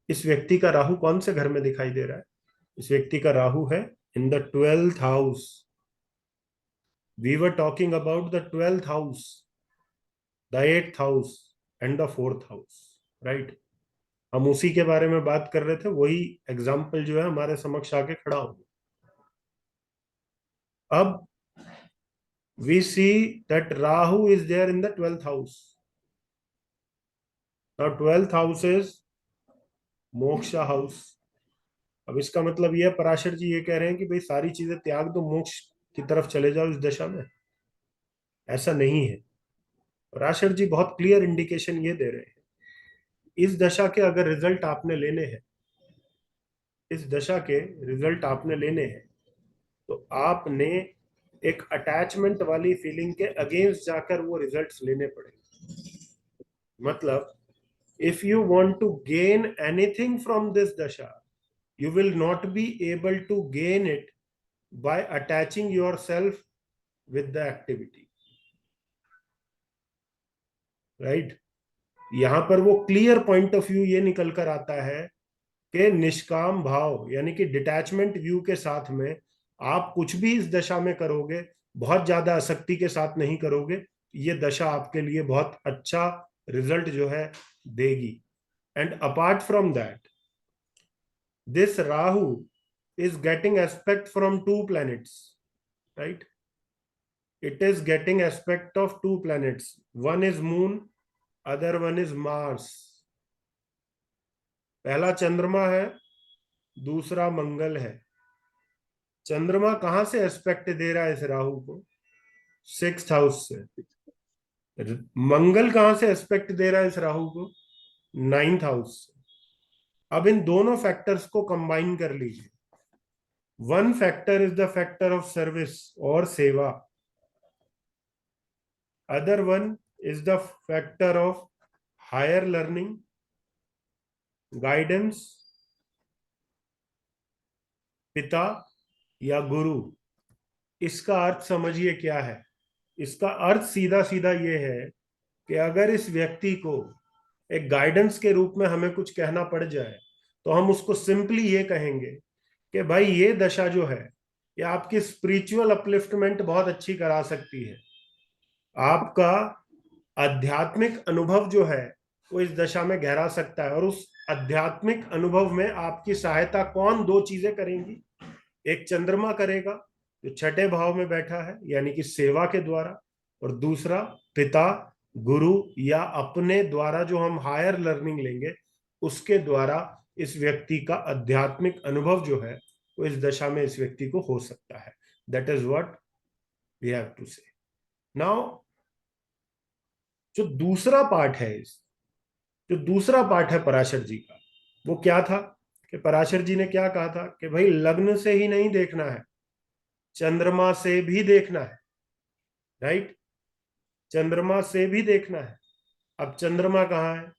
इस व्यक्ति का राहु कौन से घर में दिखाई दे रहा है? इस व्यक्ति का राहु है in the 12th house. We were talking about the 12th house, the 8th house and the 4th house, right? हम उसी के बारे में बात कर रहे थे, वही एग्जाम्पल जो है हमारे समक्ष आके खड़ा हो। अब we see that Rahu is there in the 12th house. Now 12th house is moksha house. अब इसका मतलब यह पराशर जी ये कह रहे हैं कि भाई सारी चीजें त्याग दो, मोक्ष की तरफ चले जाओ इस दशा में। ऐसा नहीं है। पराशर जी बहुत क्लियर इंडिकेशन ये दे रहे हैं, इस दशा के अगर रिजल्ट आपने लेने हैं, इस दशा के रिजल्ट आपने लेने हैं, तो आपने एक अटैचमेंट वाली फीलिंग के अगेंस्ट जाकर वो रिजल्ट्स लेने पड़ेंगे। मतलब if you want to gain anything from this dasha, you will not be able to gain it by attaching yourself with the activity, right? यहां पर वो क्लियर पॉइंट ऑफ व्यू ये निकल कर आता है कि निष्काम भाव यानी कि डिटैचमेंट व्यू के साथ में आप कुछ भी इस दशा में करोगे, बहुत ज्यादा आसक्ति के साथ नहीं करोगे, ये दशा आपके लिए बहुत अच्छा रिजल्ट जो है देगी। And apart from that, this Rahu is getting aspect from two planets, right? It is getting aspect of two planets. One is moon, other one is Mars. पहला चंद्रमा है, दूसरा मंगल है। चंद्रमा कहां से एस्पेक्ट दे रहा है इस राहु को? 6th हाउस से। मंगल कहां से एस्पेक्ट दे रहा है इस राहु को? 9th हाउस से। अब इन दोनों फैक्टर्स को कंबाइन कर लीजिए। One factor is the factor of service और सेवा, other one is the factor of higher learning, guidance, पिता या गुरु। इसका अर्थ समझिए क्या है। इसका अर्थ सीधा सीधा ये है कि अगर इस व्यक्ति को एक गाइडेंस के रूप में हमें कुछ कहना पड़ जाए, तो हम उसको सिंपली ये कहेंगे कि भाई ये दशा जो है, ये आपकी स्पिरिचुअल अपलिफ्टमेंट बहुत अच्छी करा सकती है। आपका आध्यात्मिक अनुभव जो है वो इस दशा में गहरा सकता है। और उस आध्यात्मिक अनुभव में आपकी सहायता कौन दो चीजें करेंगी? एक चंद्रमा करेगा जो छठे भाव में बैठा है यानी कि सेवा के द्वारा, और दूसरा पिता, गुरु या अपने द्वारा जो हम हायर लर्निंग लेंगे उसके द्वारा इस व्यक्ति का आध्यात्मिक अनुभव जो है वो इस दशा में इस व्यक्ति को हो सकता है। That is what we have to say. Now जो दूसरा पार्ट है, जो दूसरा पार्ट है पराशर जी का, वो क्या था कि पराशर जी ने क्या कहा था कि भाई लग्न से ही नहीं देखना है, चंद्रमा से भी देखना है, राइट? चंद्रमा से भी देखना है। अब चंद्रमा कहाँ है?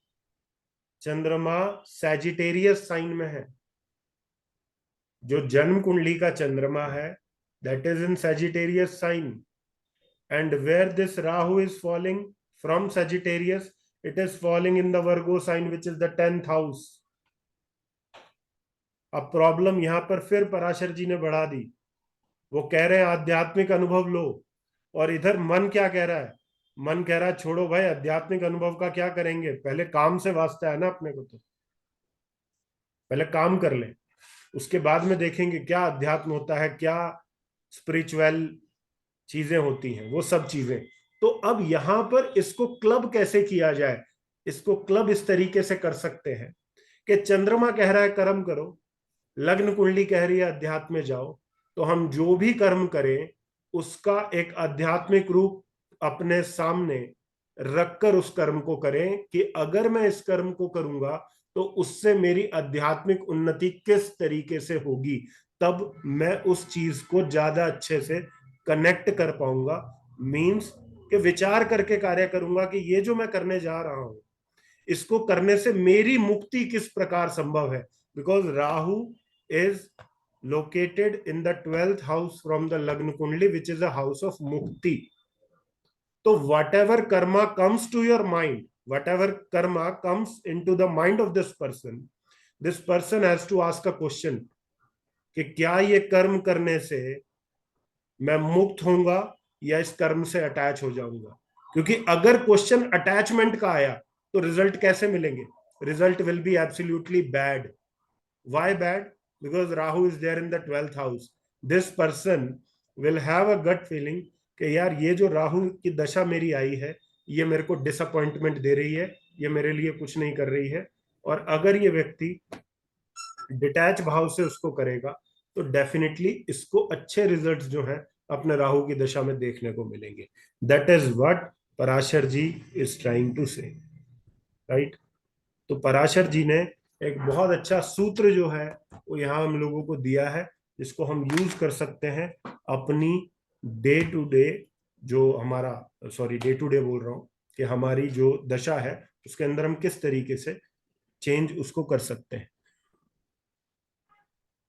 चंद्रमा सैजिटेरियस साइन में है। जो जन्म कुंडली का चंद्रमा है that is in Sagittarius sign, and where this Rahu is falling from Sagittarius, it is falling in the Virgo sign which is the 10th house. अब प्रॉब्लम यहां पर फिर पराशर जी ने बढ़ा दी। वो कह रहे हैं आध्यात्मिक अनुभव लो, और इधर मन क्या कह रहा है? मन कह रहा है छोड़ो भाई, आध्यात्मिक अनुभव का क्या करेंगे, पहले काम से वास्ता है ना अपने को, तो पहले काम कर ले, उसके बाद में देखेंगे क्या अध्यात्म होता है, क्या स्पिरिचुअल चीजें होती हैं, वो सब चीजें। तो अब यहां पर इसको क्लब कैसे किया जाए? इसको क्लब इस तरीके से कर सकते हैं कि चंद्रमा कह रहा है कर्म करो, लग्न कुंडली कह रही है अध्यात्म में जाओ, तो हम जो भी कर्म करें उसका एक आध्यात्मिक रूप अपने सामने रखकर उस कर्म को करें, कि अगर मैं इस कर्म को करूंगा तो उससे मेरी आध्यात्मिक उन्नति किस तरीके से होगी, तब मैं उस चीज को ज्यादा अच्छे से कनेक्ट कर पाऊंगा। मीन्स कि विचार करके कार्य करूंगा कि ये जो मैं करने जा रहा हूं, इसको करने से मेरी मुक्ति किस प्रकार संभव है। Because Rahu is located in the 12th house from the lagna kundli, which is a house of mukti. So whatever karma comes to your mind, whatever karma comes into the mind of this person has to ask a question कि क्या ये कर्म करने से मैं मुक्त होऊंगा या इस कर्म से अटैच हो जाऊंगा। क्योंकि अगर क्वेश्चन अटैचमेंट का आया तो रिजल्ट कैसे मिलेंगे? Result will be absolutely bad. Why bad? Because Rahu is there in the 12th house. This person will have a gut feeling कि यार ये जो राहु की दशा मेरी आई है, ये मेरे को डिसअपॉइंटमेंट दे रही है, ये मेरे लिए कुछ नहीं कर रही है। और अगर ये व्यक्ति डिटैच भाव से उसको करेगा तो डेफिनेटली इसको अच्छे रिजल्ट्स जो हैं अपने राहु की दशा में देखने को मिलेंगे। That is what Parashar ji is trying to say, right. तो पराशर जी ने एक बहुत अच्छा सूत्र जो है वो यहाँ हम लोगों को दिया है, जिसको हम यूज कर सकते हैं अपनी डे टू डे, जो हमारा, सॉरी डे टू डे बोल रहा हूँ, कि हमारी जो दशा है उसके अंदर हम किस तरीके से चेंज उसको कर सकते हैं।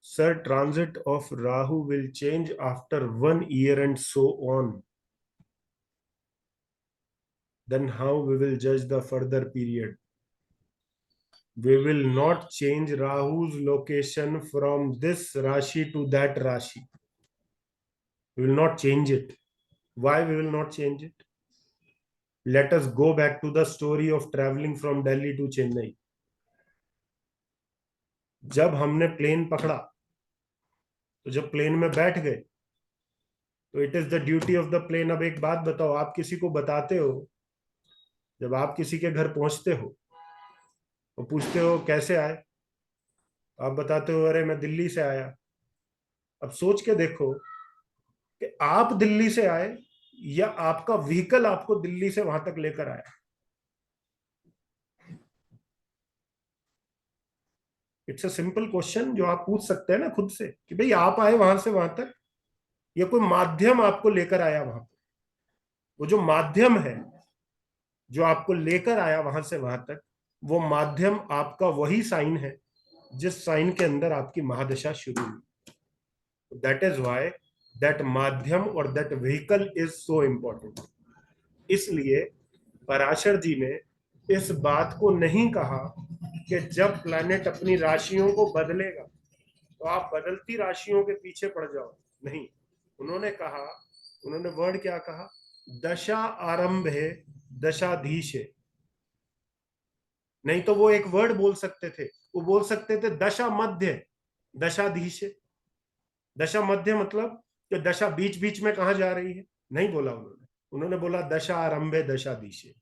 Sir, transit of Rahu will change after 1 year and so on. Then how we will judge the further period? We will not change Rahu's location from this Rashi to that Rashi. We will not change it. Why we will not change it? Let us go back to the story of traveling from Delhi to Chennai. जब हमने plane पकड़ा, तो जब plane में बैठ गए, तो it is the duty of the plane. अब एक बात बताओ, आप किसी को बताते हो, जब आप किसी के घर पहुंचते हो तो पूछते हो कैसे आए, आप बताते हो अरे मैं दिल्ली से आया। अब सोच के देखो कि आप दिल्ली से आए या आपका व्हीकल आपको दिल्ली से वहां तक लेकर आया। इट्स अ सिंपल क्वेश्चन जो आप पूछ सकते हैं ना खुद से, कि भाई आप आए वहां से वहां तक, या कोई माध्यम आपको लेकर आया वहां पर। वो जो माध्यम है जो आपको लेकर आया वहां से वहां तक, वो माध्यम आपका वही साइन है जिस साइन के अंदर आपकी महादशा शुरू हुई। दैट इज वाई दैट माध्यम और that vehicle is so important. इसलिए पराशर जी ने इस बात को नहीं कहा कि जब प्लैनेट अपनी राशियों को बदलेगा तो आप बदलती राशियों के पीछे पड़ जाओ। नहीं, उन्होंने कहा, उन्होंने वर्ड क्या कहा? दशा आरंभे दशाधीशे। नहीं तो वो एक वर्ड बोल सकते थे, वो बोल सकते थे दशा मध्य दशाधीशे। दशा मध्य मतलब कि दशा बीच बीच में कहा जा रही है, नहीं बोला उन्होंने। उन्होंने बोला दशा आरंभे दशाधीशे।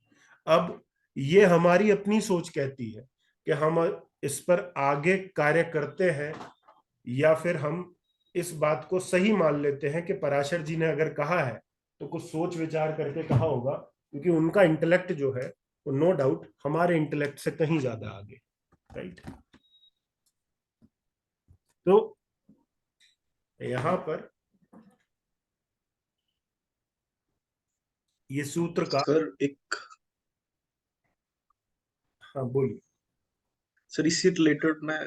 अब ये हमारी अपनी सोच कहती है कि हम इस पर आगे कार्य करते हैं, या फिर हम इस बात को सही मान लेते हैं कि पराशर जी ने अगर कहा है तो कुछ सोच विचार करके कहा होगा, क्योंकि उनका इंटेलेक्ट जो है वो नो डाउट हमारे इंटेलेक्ट से कहीं ज्यादा आगे, राइट। तो यहां पर ये सूत्र का, सर एक हाँ बोलिए। सर इससे रिलेटेड मैं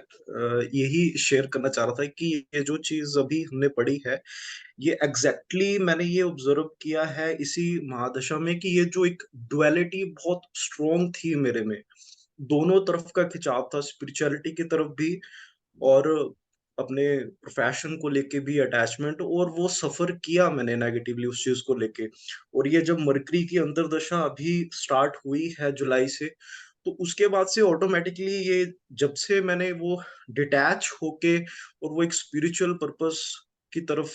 यही शेयर करना चाह रहा था कि ये जो चीज अभी हमने पढ़ी है, ये एग्जैक्टली मैंने ये ऑब्जर्व किया है इसी महादशा में कि ये जो एक डुअलिटी बहुत स्ट्रोंग थी मेरे में, दोनों तरफ का खिंचाव था, स्पिरिचुअलिटी की तरफ भी और अपने प्रोफेशन को लेके भी अटैचमेंट, और वो सफर किया मैंने नेगेटिवली उस चीज को लेके। और ये जब मरकरी की अंतर्दशा अभी स्टार्ट हुई है जुलाई से, तो उसके बाद से ऑटोमेटिकली ये, जब से मैंने वो डिटैच होके और वो एक स्पिरिचुअल पर्पस की तरफ,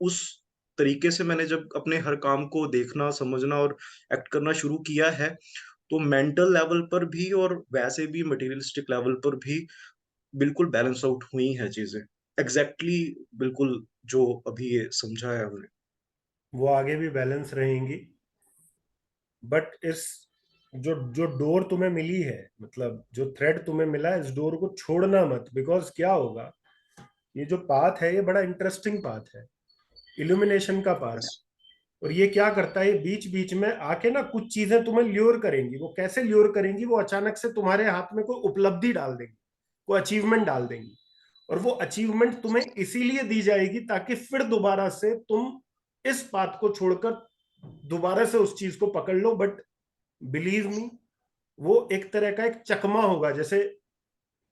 उस तरीके से मैंने जब अपने हर काम को देखना समझना और एक्ट करना शुरू किया है, तो मेंटल लेवल पर भी और वैसे भी मटेरियलिस्टिक लेवल पर भी बिल्कुल बैलेंस आउट हुई हैं चीजें। एग्जैक्टली बिल्कुल जो अभी ये समझा है हमने। वो आगे भी बैलेंस रहेंगी। बट इस जो जो डोर तुम्हें मिली है, मतलब जो थ्रेड तुम्हें मिला है, इस डोर को छोड़ना मत। बिकॉज क्या होगा, ये जो पाथ है ये बड़ा इंटरेस्टिंग पाथ है, इल्यूमिनेशन का पाथ है। यस। और ये क्या करता है, ये बीच बीच में आके ना कुछ चीजें तुम्हें ल्योर करेंगी। वो कैसे ल्योर करेंगी, वो अचानक से तुम्हारे हाथ में कोई उपलब्धि डाल देंगी, कोई अचीवमेंट डाल देंगी। और वो अचीवमेंट तुम्हें इसीलिए दी जाएगी ताकि फिर दोबारा से तुम इस बात को छोड़कर दोबारा से उस चीज को पकड़ लो। बट बिलीव मी, वो एक तरह का एक चकमा होगा। जैसे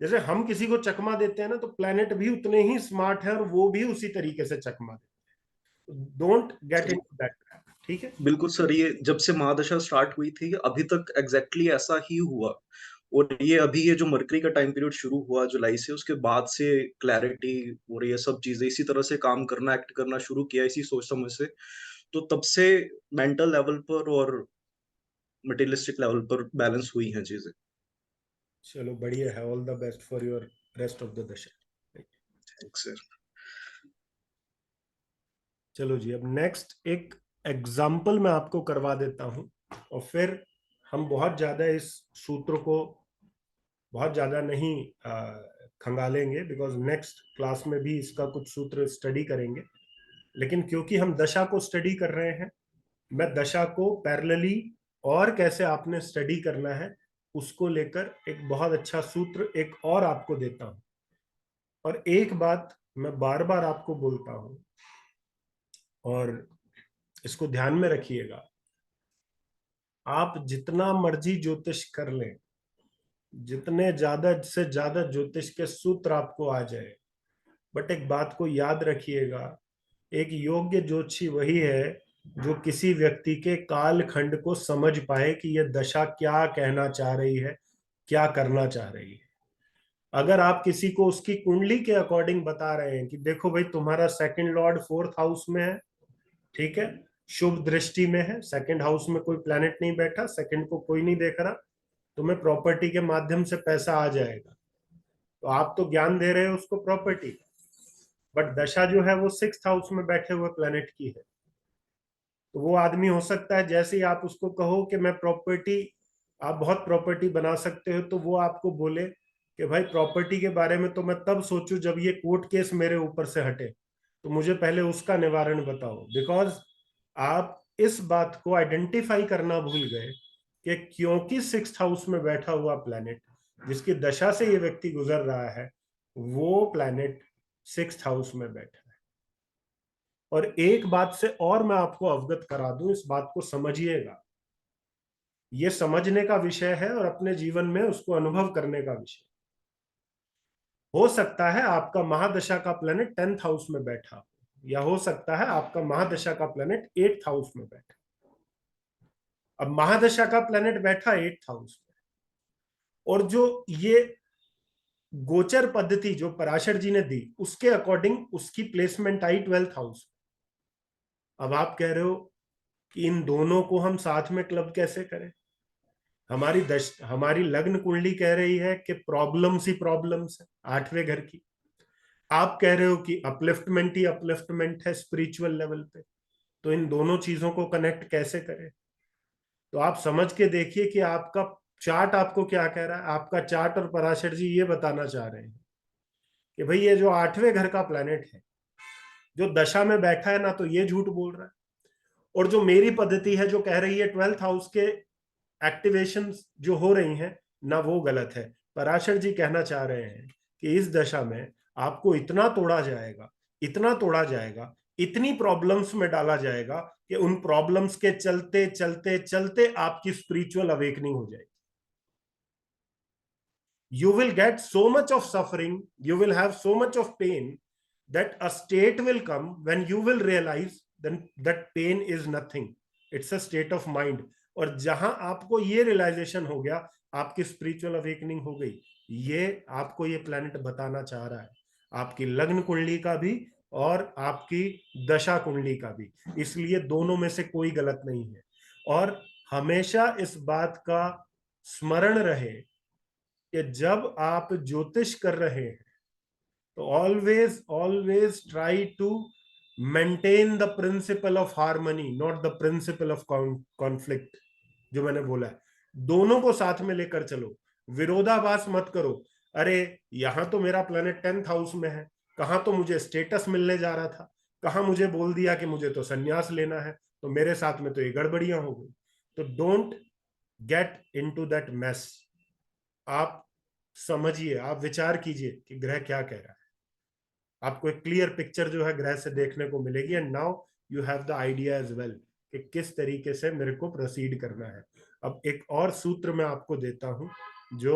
जैसे हम किसी को चकमा देते हैं ना, तो प्लेनेट भी उतने ही स्मार्ट है और वो भी उसी तरीके से चकमा देते। Don't get in that trap, ठीक है। बिल्कुल सर, ये जब से महादशा स्टार्ट हुई थी अभी तक एग्जैक्टली ऐसा ही हुआ। और ये अभी ये जो मरकरी का टाइम पीरियड शुरू हुआ जुलाई से, उसके बाद से क्लैरिटी और ये सब चीजें इसी तरह से काम करना, एक्ट करना शुरू किया इसी सोच समझ से। तो तब से मेंटल लेवल पर और मटेरियलिस्टिक लेवल पर बैलेंस हुई हैं चीजें। चलो बढ़िया है। All the best for your rest of the dasha. Thanks sir. चलो जी, अब नेक्स्ट एक एग्जाम्पल मैं आपको करवा देता हूं, और फिर हम बहुत ज्यादा इस सूत्र को बहुत ज्यादा नहीं खंगालेंगे, बिकॉज नेक्स्ट क्लास में भी इसका कुछ सूत्र स्टडी करेंगे। लेकिन क्योंकि हम दशा को स्टडी कर रहे हैं, मैं दशा को पैरेलली और कैसे आपने स्टडी करना है उसको लेकर एक बहुत अच्छा सूत्र एक और आपको देता हूं। और एक बात मैं बार बार आपको बोलता हूं, और इसको ध्यान में रखिएगा। आप जितना मर्जी ज्योतिष कर लें, जितने ज्यादा से ज्यादा ज्योतिष के सूत्र आपको आ जाए, बट एक बात को याद रखिएगा, एक योग्य ज्योतिषी वही है जो किसी व्यक्ति के काल खंड को समझ पाए कि यह दशा क्या कहना चाह रही है, क्या करना चाह रही है। अगर आप किसी को उसकी कुंडली के अकॉर्डिंग बता रहे हैं कि देखो भाई, तुम्हारा सेकंड लॉर्ड फोर्थ हाउस में है, ठीक है, शुभ दृष्टि में है, सेकंड हाउस में कोई प्लैनेट नहीं बैठा, सेकंड को कोई नहीं देख रहा, तुम्हें प्रॉपर्टी के माध्यम से पैसा आ जाएगा, तो आप तो ज्ञान दे रहे हो उसको प्रॉपर्टी का। बट दशा जो है वो सिक्स्थ हाउस में बैठे हुए प्लैनेट की है। तो वो आदमी हो सकता है जैसे ही आप उसको कहो कि मैं प्रॉपर्टी, आप बहुत प्रॉपर्टी बना सकते हो, तो वो आपको बोले कि भाई प्रॉपर्टी के बारे में तो मैं तब सोचूं जब ये कोर्ट केस मेरे ऊपर से हटे, तो मुझे पहले उसका निवारण बताओ। बिकॉज आप इस बात को आइडेंटिफाई करना भूल गए कि क्योंकि सिक्स्थ हाउस में बैठा हुआ प्लैनेट, जिसकी दशा से ये व्यक्ति गुजर रहा है, वो प्लैनेट सिक्स्थ हाउस में बैठा है। और एक बात से और मैं आपको अवगत करा दूं, इस बात को समझिएगा, ये समझने का विषय है और अपने जीवन में उसको अनुभव करने का विषय। हो सकता है आपका महादशा का प्लेनेट 10th हाउस में बैठा, या हो सकता है आपका महादशा का प्लेनेट 8th हाउस में बैठा। अब महादशा का प्लेनेट बैठा 8th हाउस में, और जो ये गोचर पद्धति जो पराशर जी ने दी उसके अकॉर्डिंग उसकी प्लेसमेंट आई 12th हाउस। अब आप कह रहे हो कि इन दोनों को हम साथ में क्लब कैसे करें। हमारी लग्न कुंडली कह रही है कि प्रॉब्लम्स ही प्रॉब्लम्स है 8वें घर की। आप कह रहे हो कि अपलिफ्टमेंट ही अपलिफ्टमेंट है स्पिरिचुअल लेवल पे। तो इन दोनों चीजों को कनेक्ट कैसे करें। तो आप समझ के देखिए कि आपका चार्ट आपको क्या कह रहा है। आपका चार्ट और पराशर जी ये बताना चाह रहे हैं कि भाई ये जो 8वें घर का प्लेनेट है जो दशा में बैठा है ना, तो ये झूठ बोल रहा है। और जो मेरी पद्धति है जो कह रही है 12th हाउस के एक्टिवेशन जो हो रही हैं ना, वो गलत है। पराशर जी कहना चाह रहे हैं कि इस दशा में आपको इतना तोड़ा जाएगा, इतना तोड़ा जाएगा, इतनी प्रॉब्लम्स में डाला जाएगा कि उन प्रॉब्लम्स के चलते चलते चलते आपकी स्पिरिचुअल अवेकनिंग हो जाएगी। you will get so much of suffering, you will have so much of pain, that a state will come when you will realize then that pain is nothing, it's a state of mind. और जहां आपको ये realisation हो गया, आपकी spiritual awakening हो गई। ये आपको ये प्लेनेट बताना चाह रहा है, आपकी लग्न कुंडली का भी और आपकी दशा कुंडली का भी। इसलिए दोनों में से कोई गलत नहीं है। और हमेशा इस बात का स्मरण रहे कि जब आप ज्योतिष कर रहे हैं तो always always try to maintain the principle of harmony, not the principle of conflict. जो मैंने बोला है, दोनों को साथ में लेकर चलो, विरोधाभास मत करो। अरे यहां तो मेरा प्लेनेट 10th हाउस में है, कहां तो मुझे स्टेटस मिलने जा रहा था, कहां मुझे बोल दिया कि मुझे तो संन्यास लेना है, तो मेरे साथ में तो ये गड़बड़ियां हो गई। तो don't get into that mess. आप समझिए, आप विचार कीजिए कि ग्रह क्या कह रहा है। आपको एक क्लियर पिक्चर जो है ग्रह से देखने को मिलेगी। And now you have the idea as well कि किस तरीके से मेरे को प्रोसीड करना है। अब एक और सूत्र मैं आपको देता हूं जो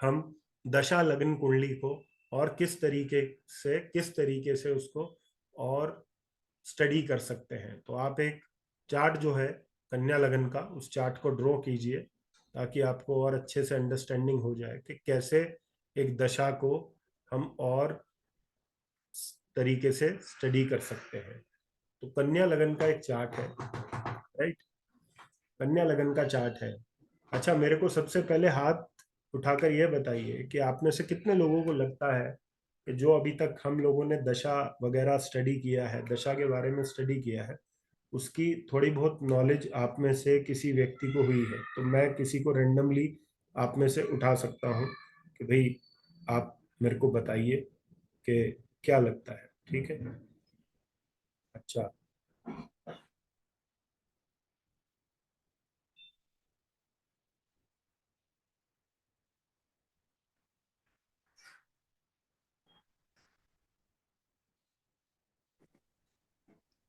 हम दशा लग्न कुंडली को और किस तरीके से उसको और स्टडी कर सकते हैं। तो आप एक चार्ट जो है कन्या लगन का, उस चार्ट को ड्रॉ कीजिए ताकि आपको और अच्छे से अंडरस्टैंडिंग हो जाए कि कैसे एक दशा को हम और तरीके से स्टडी कर सकते हैं। तो कन्या लगन का एक चार्ट है, राइट? कन्या लगन का चार्ट है। अच्छा, मेरे को सबसे पहले हाथ उठाकर यह बताइए कि आप में से कितने लोगों को लगता है कि जो अभी तक हम लोगों ने दशा वगैरह स्टडी किया है, दशा के बारे में स्टडी किया है, उसकी थोड़ी बहुत नॉलेज आप में से किसी व्यक्ति को हुई है? तो मैं किसी को रेंडमली आप में से उठा सकता हूँ कि भाई आप मेरे को बताइए कि क्या लगता है। ठीक है, अच्छा।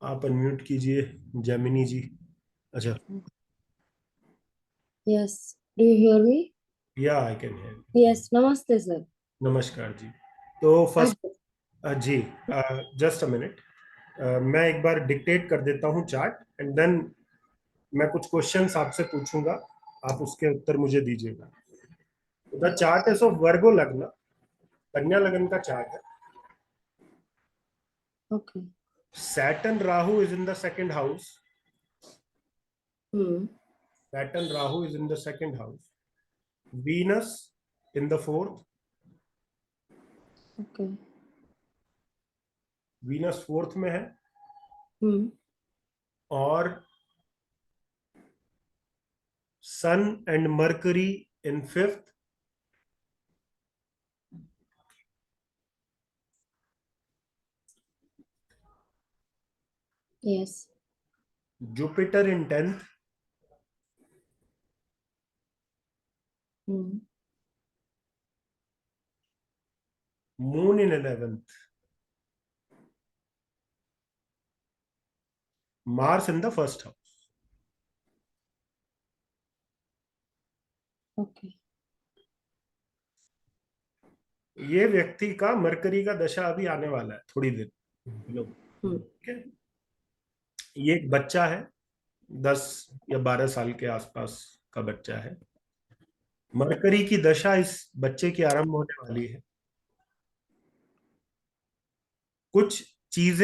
आप अनम्यूट कीजिए जेमिनी जी। अच्छा, Yes. Do you hear me? या I can hear. Yes. Namaste, sir. नमस्कार जी। तो फर्स्ट अच्छा, जी, जस्ट अ मिनट, मैं एक बार डिक्टेट कर देता हूँ चार्ट, एंड देन मैं कुछ क्वेश्चंस आपसे पूछूंगा, आप उसके उत्तर मुझे दीजिएगा। The chart is of Virgo lagna, कन्या लगन का चार्ट है। okay. Saturn Rahu is in the second house. Hmm. Saturn Rahu is in the second house. Venus in the fourth. Okay. Venus fourth में है। Hmm. और sun and Mercury in fifth. Yes. Jupiter in tenth. Hmm. Moon in 11th। Mars in the first house. Okay. ये व्यक्ति का mercury का दशा अभी आने वाला है थोड़ी देर। Hmm. ठीक है, ये एक बच्चा है, 10 या 12 साल के आसपास का बच्चा है। मरकरी की दशा इस बच्चे की आरंभ होने वाली है। कुछ चीजें